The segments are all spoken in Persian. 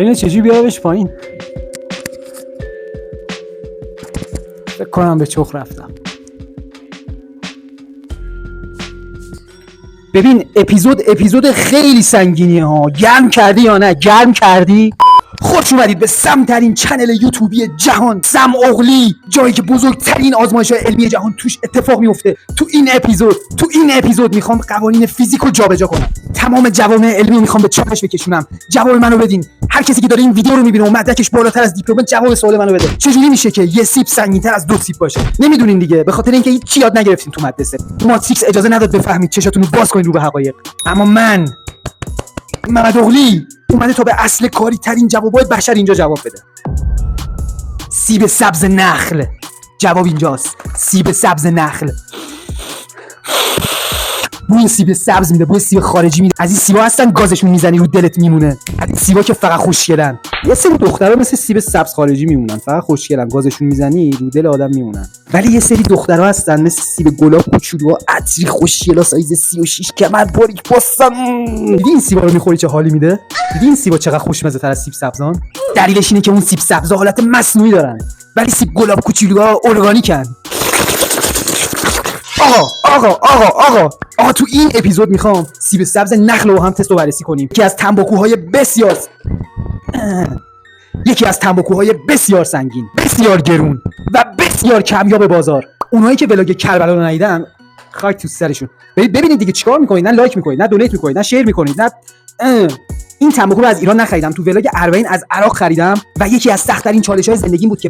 اینه چجوری بیارمش پایین؟ فکر کنم به چخ رفتم. ببین اپیزود خیلی سنگینیه ها. گرم کردی یا نه؟ گرم کردی؟ خوش اومدید به سمترین چنل یوتیوبی جهان، سم اغلی، جایی که بزرگترین آزمایش‌های علمی جهان توش اتفاق میفته. تو این اپیزود میخوام قوانین فیزیک رو جابجا کنم. تمام جوامع علمی میخوام به چالش بکشونم. جواب منو بدین. هر کسی که داره این ویدیو رو میبینه و مدرکش بالاتر از دیپلم، جواب سوال منو بده. چجوری میشه که یه سیب سنگین‌تر از 2 سیب باشه؟ نمیدونین دیگه، به خاطر اینکه هیچ یاد نگرفتین تو مدرسه. ماتریکس اجازه نداد بفهمید، چشاتون رو باز کنین رو به حقایق. اما من محمد اغلی اومده تا به اصل کاری ترین جوابای بشر اینجا جواب بده. سیب سبز نخل. جواب اینجاست. سیب سبز نخل. بوی سیب سبز میده، بوی سیب خارجی میده. از این سیبا هستن گازشون میزنی رو دلت میمونه. از این سیبا که فقط خوشگلن. یه سری دخترا مثل سیب سبز خارجی میمونن، فقط خوشگلن، گازشون میزنی رو دل آدم میمونن. ولی یه سری دخترا هستن مثل سیب گلاب کوچولو، عطری خوشگلا، سایز 36، کمر باریک پاستن. دیدی این سیبا رو میخوری چه حالی میده؟ دیدی این سیبا چقدر خوشمزه تر از سیب سبزان؟ دلیلش اینه که اون سیب سبزا حالت مصنوعی دارن، ولی سیب گلاب کوچولوها ارگانیکن. آقا تو این اپیزود میخوام سیب سبز نخل رو هم تست و بررسی کنیم. یکی از تنباکوهای بسیار سنگین، بسیار گرون و بسیار کمیاب بازار. اونایی که ولاگ کربلا رو ندیدن خاک تو سرشون. ببینید دیگه چیکار میکنید. نه لایک میکنید، نه دونیت میکنید، نه شیر میکنید، نه این تنباکو رو از ایران نخریدم، تو ولاگ اربعین از عراق خریدم و یکی از سخت‌ترین چالش‌های زندگیم بود که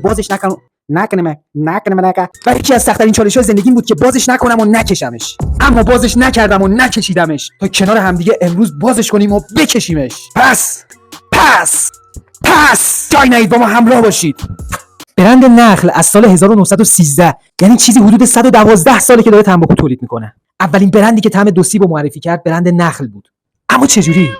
بازش نکنم و نکشمش. اما بازش نکردم و نکشیدمش تا کنار همدیگه امروز بازش کنیم و بکشیمش. پس جای نهید، با ما همراه باشید. برند نخل از سال 1913، یعنی چیزی حدود 112 ساله که داره تنباکو تولید میکنه. اولین برندی که طعم 2 سیب رو معرفی کرد برند نخل بود. اما چجوری؟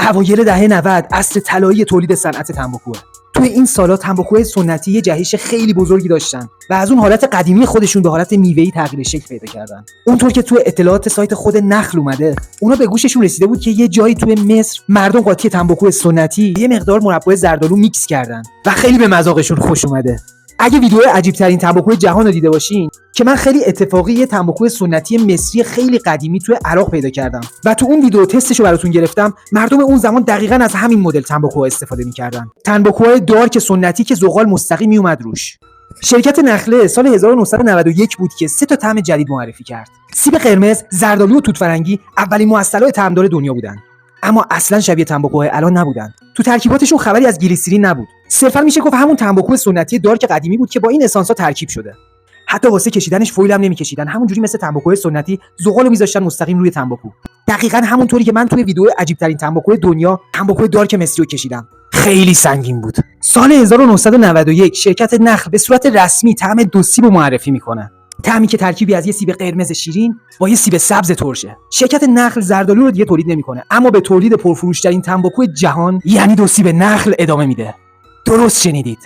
اوایل دهه 90 عصر طلایی تولید صنعت تنباکوه. توی این سالا تنباکوهای سنتی یه جهش خیلی بزرگی داشتن و از اون حالت قدیمی خودشون به حالت میوه‌ای تغییر شکل پیدا کردن. اونطور که توی اطلاعات سایت خود نخل اومده، اونا به گوششون رسیده بود که یه جایی توی مصر مردم قاطی تنباکوی سنتی یه مقدار مربای زردآلو میکس کردن و خیلی به مذاقشون خوش اومده. اگه ویدیو عجیب ترین تنباکوی جهان رو دیده باشین، که من خیلی اتفاقی یه تنباکوی سنتی مصری خیلی قدیمی توی عراق پیدا کردم و تو اون ویدیو تستشو براتون گرفتم، مردم اون زمان دقیقاً از همین مدل تنباکوها استفاده می‌کردن. تنباکوهای دارک سنتی که زغال مستقیم میومد روش. شرکت نخله سال 1991 بود که 3 تا طعم جدید معرفی کرد. سیب قرمز، زردآلو و توت فرنگی اولین معسلات طعمدار دنیا بودن. اما اصلا شبیه تنباکوهای الان نبودن. تو ترکیباتشون خبری از گلیسرین نبود. صرفا میشه گفت همون تنباکو سنتی دارک قدیمی بود که با این اسانس‌ها ترکیب شده. حتی واسه کشیدنش فویل هم نمی‌کشیدن، همونجوری مثل تنباکوهای سنتی زغالو می‌ذاشتن مستقیم روی تنباکو. دقیقاً همونطوری که من توی ویدیو عجیب ترین تنباکوی دنیا، تنباکوی دارک مصری رو کشیدم. خیلی سنگین بود. سال 1991 شرکت نخل به صورت رسمی طعم 2 سیب رو معرفی می‌کنه. طعمی که ترکیبی از یه سیب قرمز شیرین با یه سیب سبز ترشه. شرکت نخل زردآلو رو دیگه تولید نمی‌کنه، اما به تولید پرفروش‌ترین تنباکوی جهان، یعنی 2 سیب نخل ادامه میده. درست شنیدید.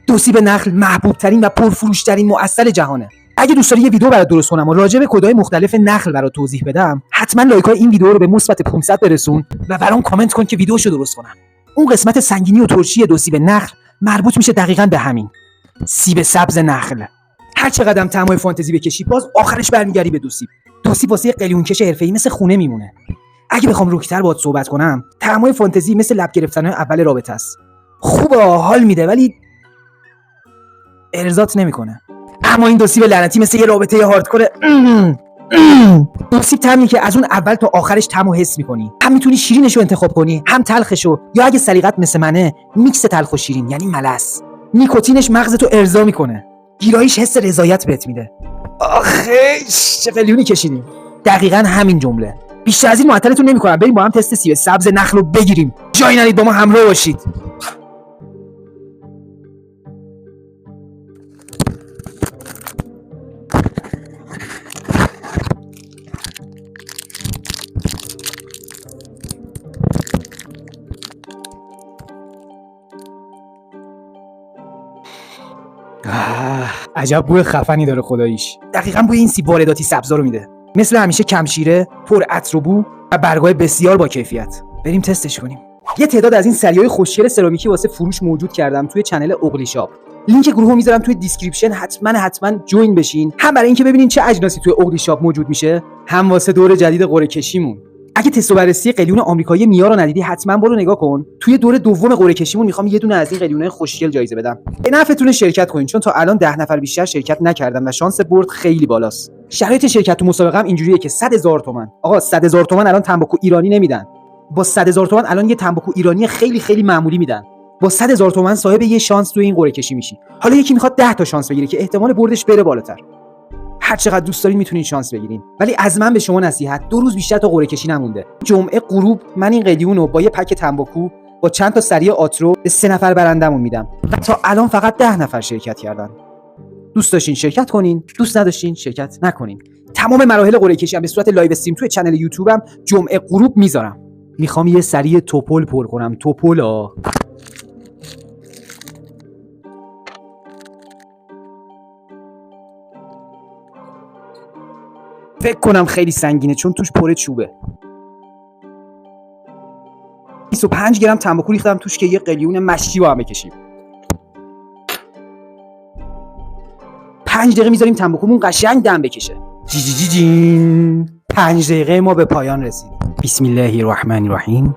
2 سیب نخل محبوب‌ترین و پرفروش‌ترین معسل جهانه. اگه دوست داری یه ویدیو برات درست کنم و راجع به کدهای مختلف نخل برات توضیح بدم، حتما لایک‌های این ویدیو رو به مثبت 500 برسون و برام کامنت کن که ویدیوشو درست کنم. اون قسمت سنگینی و ترشی 2 سیب نخل مربوط میشه دقیقاً به همین. سیب سبز نخل. هر چقدر طعمای فانتزی بکشی، باز آخرش برمیگردی به 2 سیب. 2 سیب واسه قلیونکش حرفه‌ای مثل خونه میمونه. اگه بخوام روک‌تر باهات صحبت کنم، طعمای فانتزی مثل لب گرفتن‌های اول رابطه است. خوبه، حال میده، ولی ارضات نمیکنه. اما این 2 سیب لعنتی مثل یه رابطه هاردکور. 2 سیب طعمی که از اون اول تا آخرش طعمو حس میکنی. هم میتونی شیرینشو انتخاب کنی، هم تلخشو، یا اگه سلیقت مثل منه، میکس تلخ و شیرین، یعنی ملس. نیکوتینش مغزتو ارضا میکنه. گیراییش حس رضایت بهت میده. آخه چه قلیونی کشیدیم. دقیقاً همین جمله. بیشتر از این معطلتون نمیکنم. بریم با هم تست سیب سبز نخل رو بگیریم. جای ندید، با ما همراه باشید. عجب بوی خفنی داره خداییش. دقیقاً بوی این سیب وارداتی سبزا رو میده. مثل همیشه کم شیره، پر عطر و بو و برگای بسیار با کیفیت. بریم تستش کنیم. یه تعداد از این سریای خوشگل سرامیکی واسه فروش موجود کردم توی چنل اغلی شاپ. لینک گروه رو میذارم توی دیسکریپشن، حتما جوین بشین، هم برای اینکه ببینین چه اجناسی توی اغلی شاپ موجود میشه، هم واسه دور جدید قرعه کشیمون. اگه تست و بررسی قلیون آمریکایی میا رو ندیدی حتما برو نگاه کن. توی دور دوم قرعه کشیمون میخوام یه دونه از این قلیونای خوشگل جایزه بدم. به نفعتون شرکت کنین، چون تا الان 10 نفر بیشتر شرکت نکردن و شانس برد خیلی بالاست. شرایط شرکت تو مسابقه هم اینجوریه که 100,000 تومان. آقا 100,000 تومان الان تنباکو ایرانی نمیدن. با 100,000 تومان الان یه تنباکو ایرانی خیلی معمولی میدن. با 100,000 تومان صاحب یه شانس توی این قرعه کشی میشی. حالا یکی میخواد 10 تا شانس بگیره که احتمال بردش بره بالاتر. هر چقدر دوست دارین میتونین شانس بگیرین، ولی از من به شما نصیحت، 2 روز بیشتر تا قرعه کشی نمونده. جمعه غروب من این قلیون رو با یه پک تنباکو با چند تا سری آترو به 3 نفر برندمون میدم و تا الان فقط 10 نفر شرکت کردن. دوست داشتین شرکت کنین، دوست نداشتین شرکت نکنین. تمام مراحل قرعه کشی هم به صورت لایو استریم توی کانال یوتیوبم جمعه غروب میذارم. میخوام یه سری توپل پر کنم. توپلا فکر کنم خیلی سنگینه چون توش پر چوبه. 25 گرم تنباکو ریختم توش که یه قلیون مشکی با هم بکشیم. 5 دقیقه میذاریم تنباکومون قشنگ دم بکشه. جی جی جی جین. 5 دقیقه ما به پایان رسید. بسم الله الرحمن الرحیم.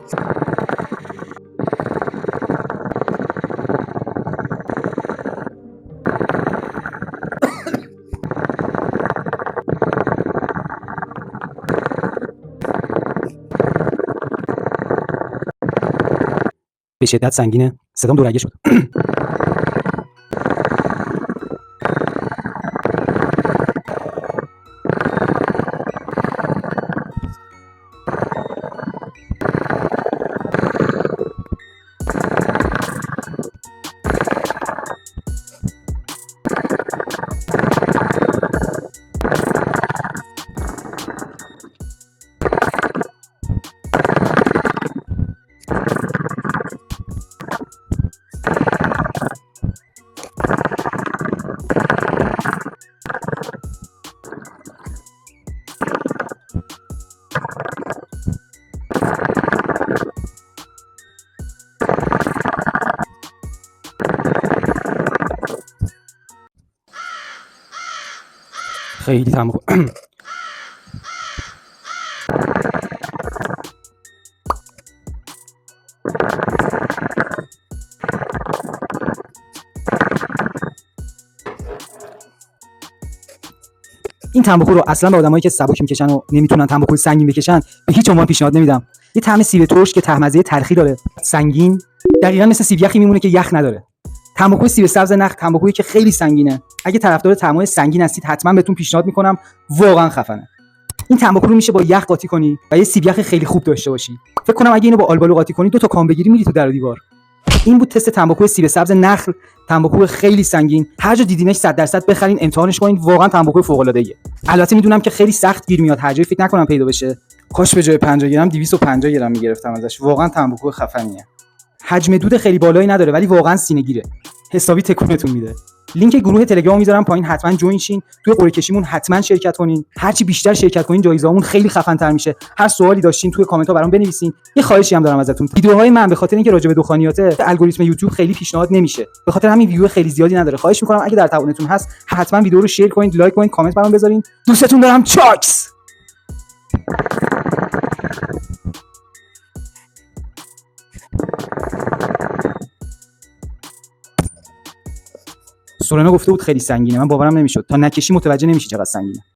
به شدت سنگینه. صدام دورگه شد. خیلی تنباکو. این تنباکو رو اصلا به آدمایی که سبک میکشن و نمیتونن تنباکو سنگین بکشن به هیچ عنوان پیشنهاد نمیدم. یه طعم سیب ترش که طعمزه تلخی داره، سنگین، دقیقاً مثل سیب یخی میمونه که یخ نداره. تنباکو سیب سبز نخ تنباکویی که خیلی سنگینه. اگه طرفدار طعمای سنگین هستید حتما بهتون پیشنهاد میکنم، واقعا خفنه. این تنباکو رو میشه با یخ قاطی کنی و یه سیب یخ خیلی خوب داشته باشی. فکر کنم اگه اینو با آلبالو قاطی کنی 2 تا کام بگیری میری تو در و دیوار. این بود تست تنباکو سیب سبز نخل، تنباکو خیلی سنگین. هر جا دیدینش 100% بخرین، امتحانش کنین، واقعا تنباکو فوق العاده ایه. البته میدونم که خیلی سخت گیر میاد، هر جایی فکر نکنم پیدا بشه. کاش به جای 50 گرم 250 گرم میگرفتم ازش. واقعا تنباکو خفنیه. حجم دود خیلی بالایی نداره ولی واقعا سینه‌گیره. حسابی تکونتون میده. لینک گروه تلگرام میذارم پایین، حتما جوین شین. توی قرعه کشیمون حتما شرکت کنین. هرچی بیشتر شرکت کنین جایزه‌مون خیلی خفن‌تر میشه. هر سوالی داشتین توی کامنت‌ها برام بنویسین. یه خواهشی هم دارم ازتون. ویدیوهای من به خاطر اینکه راجع به دخانیات الگوریتم یوتیوب خیلی پیشنهاد نمیشه، به خاطر همین ویو خیلی زیادی نداره. خواهش می‌کنم اگه در توانتون هست حتما ویدیو رو شیر کنید، لایک کنید، کامنت برام بذارین. دوستتون دارم. چاکس. سورنا گفته بود خیلی سنگینه، من باورم نمیشد. تا نکشی متوجه نمیشی چقدر سنگینه.